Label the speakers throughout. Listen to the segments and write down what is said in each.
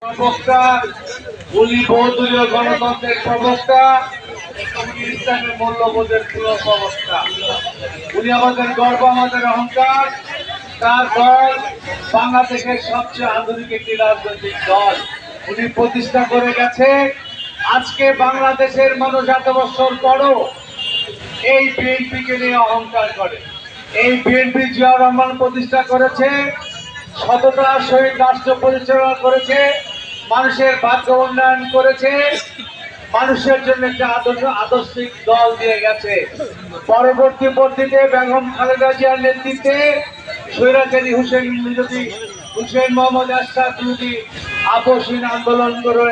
Speaker 1: প্রবক্তা, উনি বহুদলীয় গণতন্ত্রের প্রবক্তা, ইসলামের মূল্যবোধের প্রিয় প্রবক্তা। উনি আমাদের গর্ব, আমাদের অহংকার। তার দল বাংলাদেশের সবচেয়ে আধুনিক একটি রাজনৈতিক দল উনি প্রতিষ্ঠা করে গেছে। আজকে বাংলাদেশের মানুষ এত বছর পরও এই বিএনপিকে নিয়ে অহংকার করে। এই বিএনপি জিয়াউর রহমান প্রতিষ্ঠা করেছে, সততার সহিত রাষ্ট্র পরিচালনা করেছে, মানুষের ভাগ্য উন্নয়ন করেছে, মানুষের জন্য একটা আদর্শিক দল দিয়ে গেছে। পরবর্তীতে বেগম খালেদা জিয়ার নেতৃত্বে স্বৈরাচারী হুসেইন মোহাম্মদ এরশাদ বিরোধী আপসহীন আন্দোলন করে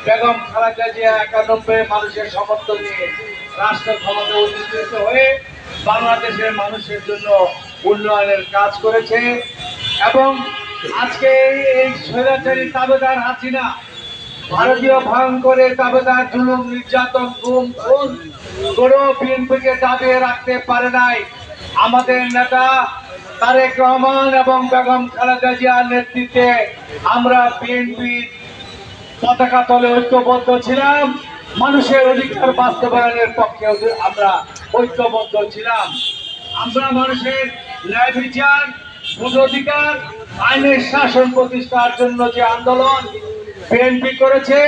Speaker 1: বেগম খালেদা জিয়া 91 মানুষের সমর্থন নিয়ে রাষ্ট্র ক্ষমতা অধিষ্ঠিত হয়ে বাংলাদেশের মানুষের জন্য উন্নয়নের কাজ করেছে। এবং আজকে এই স্বৈরাচারী তাবেদার হাসিনা ভারতীয় ভয়ঙ্করের তাবেদার জুলুম, নির্যাতন, গুম, খুন করেও বিএনপিকে দাবিয়ে রাখতে পারে নাই। আমাদের নেতা তারেক রহমান এবং বেগম খালেদা জিয়ার নেতৃত্বে আমরা বিএনপি পতাকা তলে ঐক্যবদ্ধ ছিলাম। মানুষের অধিকার বাস্তবায়নের পক্ষে আমরা ঐক্যবদ্ধ ছিলাম। আমরা মানুষের ন্যায় বিচার, ভোট অধিকার, আইনের শাসন প্রতিষ্ঠার জন্য যে আন্দোলন বিএনপি করেছে,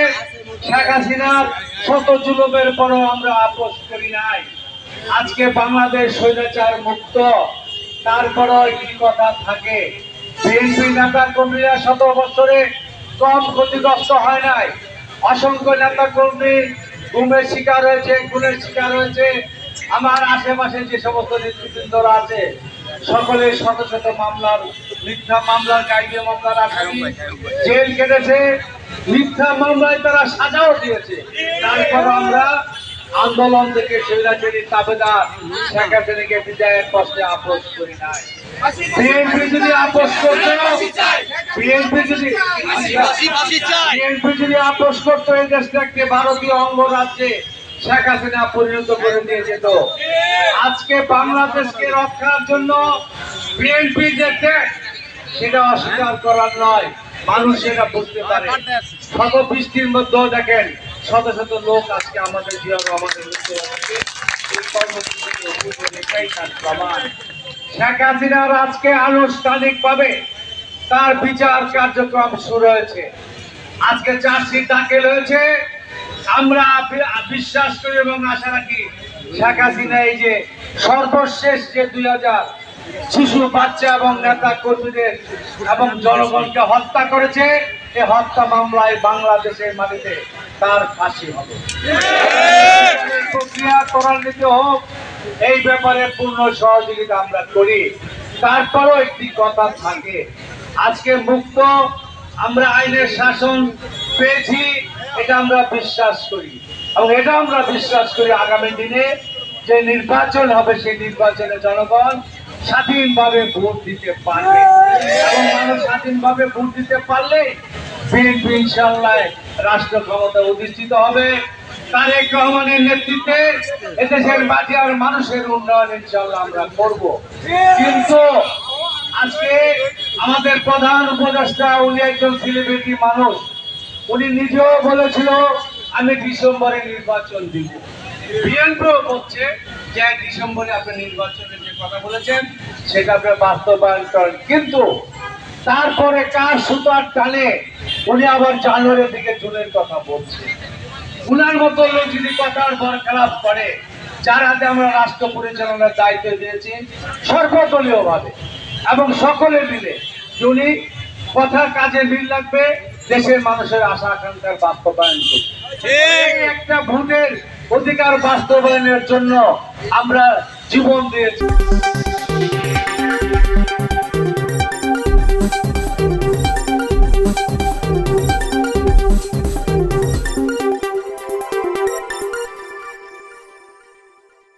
Speaker 1: শেখ হাসিনার শত জুলুমের পরও আমরা আপোষ করি নাই। আজকে বাংলাদেশ স্বৈরাচার মুক্ত, তারপরও একটি কথা থাকে, বিএনপি নেতা কর্মীরা 17 বছরে কম ক্ষতিগ্রস্ত হয় নাই। অসংখ্য নেতা কর্মী গুমের শিকার হয়েছে, খুনের শিকার হয়েছে। আমার আশেপাশে যে সমস্ত নেতৃবৃন্দরা আছে সকলের শত শত মামলার, মিথ্যা মামলার, কায়দা মামলার আসামি, জেল কেটেছে, মিথ্যা মামলায় তারা সাজাও দিয়েছে। তারপর আমরা আন্দোলন থেকে স্বৈরাচারী তাবেদার শেখ হাসিনাকে বিদায়ের প্রশ্নে আপোষ করি নাই। বিএনপি যদি আপোষ করতো, বিএনপি যদি আপোষ করতো, এই দেশটাকে ভারতীয় অঙ্গরাজ্যে শেখ হাসিনা পরিণত করে দিয়ে যেত। আজকে বাংলাদেশকে রক্ষার জন্য বিএনপি যে ত্যাগ, সেটা অস্বীকার করার নয়, মানুষ সেটা বুঝতে পারে। শত বৃষ্টির মধ্যেও দেখেন শত শত লোক আজকে আমাদের জিয়াউর রহমানের প্রমাণ। শেখ হাসিনার আজকে আনুষ্ঠানিকভাবে তার বিচার কার্যক্রম শুরু হয়েছে। আজকে চার্জশিট দাখিল হয়েছে। আমরা বিশ্বাস করি এবং আশা রাখি শেখ হাসিনা এই যে সর্বশেষ যে 2000 শিশু, বাচ্চা এবং নেতা কর্মীদের এবং জনগণকে হত্যা করেছে, এই হত্যা মামলায় বাংলাদেশের মাটিতে তার ফাঁসি হবে। প্রক্রিয়া ত্বরান্বিত হোক, এই ব্যাপারে পূর্ণ সহযোগিতা আমরা করি। তারপরও একটি কথা থাকে, আজকে মুক্ত আমরা আইনের শাসন পেয়েছি, এটা আমরা বিশ্বাস করি। এবং এটা আমরা বিশ্বাস করি আগামী দিনে যে নির্বাচন হবে, সেই নির্বাচনে জনগণ স্বাধীনভাবে ভোট দিতে পারবে। এবং মানুষ স্বাধীনভাবে ভোট দিতে পারলে বিএনপি ইনশাআল্লাহ রাষ্ট্র ক্ষমতা অধিষ্ঠিত হবে। তারেক রহমানের নেতৃত্বে এদেশের মাটি আর মানুষের উন্নয়ন ইনশাআল্লাহ আমরা করব। কিন্তু আজকে আমাদের প্রধান উপদেষ্টা, উনি একজন সেলিব্রিটি মানুষ, উনি নিজেও বলেছিল আমি ডিসেম্বরে নির্বাচন দিব। বিএনপিও বলছে যে ডিসেম্বরে আপনি নির্বাচনের যে কথা বলেছেন সেটা আপনি বাস্তবায়ন করেন। কিন্তু তারপরে কার সুতার টানে উনি আবার জানুয়ারির দিকে জুনের কথা বলছে। উনার মতো লোক যদি কথার বরখেলাপ করে, যার হাতে আমরা রাষ্ট্র পরিচালনার দায়িত্ব দিয়েছি সর্বদলীয় ভাবে এবং সকলে মিলে, উনি কথা কাজে মিল লাগবে, দেশের মানুষের আশা আকাঙ্ক্ষার বাস্তবায়ন করবে। একটা ভোটের অধিকার বাস্তবায়নের জন্য আমরা জীবন দিয়েছি।